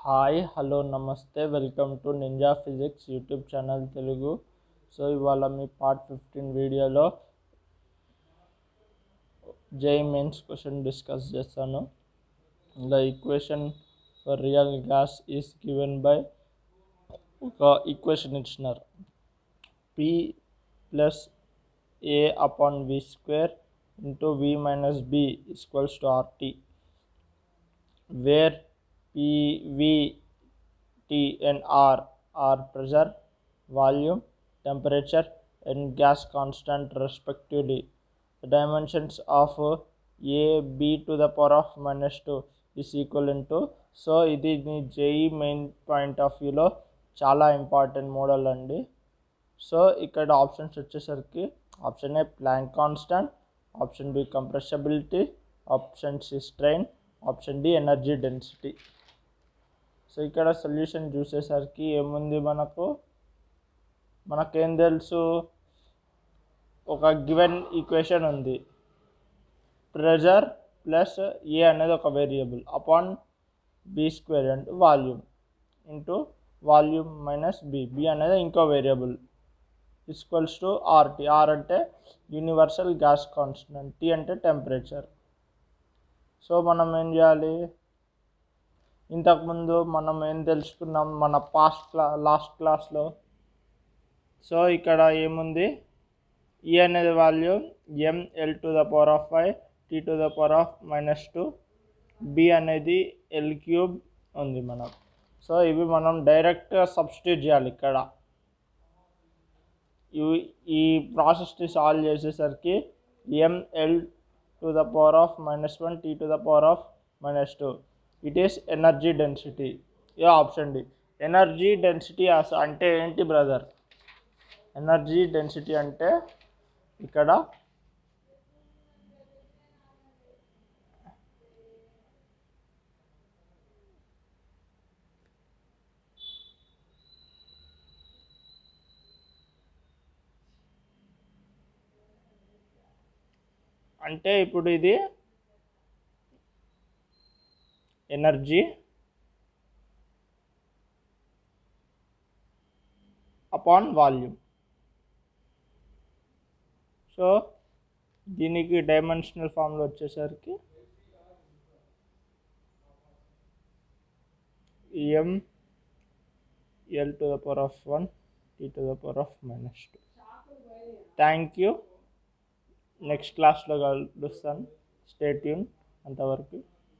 Hi hello నమస్తే welcome to Ninja Physics YouTube channel Telugu. So ఇవాళ మీ పార్ట్ 15 వీడియోలో జేఈఈ మెయిన్స్ క్వశ్చన్ డిస్కస్ చేస్తాను. The equation for real gas is given by ఒక equation ఇచ్చినారు, P plus A upon V square into V minus B equals to RT, where PV, T and R are pressure, volume, temperature and gas constant respectively. The dimensions of A B to the power of minus 2 is equivalent to. So ఇది మీ JEE main point of వ్యూలో చాలా important model అండి. So ఇక్కడ options వచ్చేసరికి option A Planck constant, option B compressibility, option C strain, option D energy density. So ఇక్కడ solution చూసేసరికి ఏముంది, మనకేం తెలుసు, ఒక గివెన్ ఈక్వేషన్ ఉంది, ప్రెజర్ ప్లస్ ఏ అనేది ఒక వేరియబుల్ అపాన్ బి స్క్వేర్ అంటే volume into volume minus b అనేది ఇంకో variable equals to RT. R అంటే యూనివర్సల్ గ్యాస్ కాన్స్టెంట్, టీ అంటే టెంపరేచర్. సో మనం ఏం చేయాలి, ఇంతకుముందు మనం ఏం తెలుసుకున్నాం మన లాస్ట్ క్లాస్లో. సో ఇక్కడ ఏముంది, ఈ అనేది value ML to the power of 5, T to the power of minus 2, B అనేది ఎల్ క్యూబ్ ఉంది మనం. సో ఇవి మనం డైరెక్ట్గా సబ్స్టిట్యూట్ చేయాలి ఇక్కడ. ఈ ప్రాసెస్ని సాల్వ్ చేసేసరికి ML to the power of minus 1, t to the power of minus 2, it is energy density. Yeah option D energy density. అంటే ఏంటి బ్రదర్, ఎనర్జీ డెన్సిటీ అంటే ఇక్కడ అంటే ఇప్పుడు ఇది ఎనర్జీ అపాన్ వాల్యూమ్. సో దీనికి డైమెన్షనల్ ఫామ్లో వచ్చేసరికి ML to the power of 1, tea to the power of minus 2. Thank you. Next క్లాస్లో కలుస్తాను. Stay tune. అంతవరకు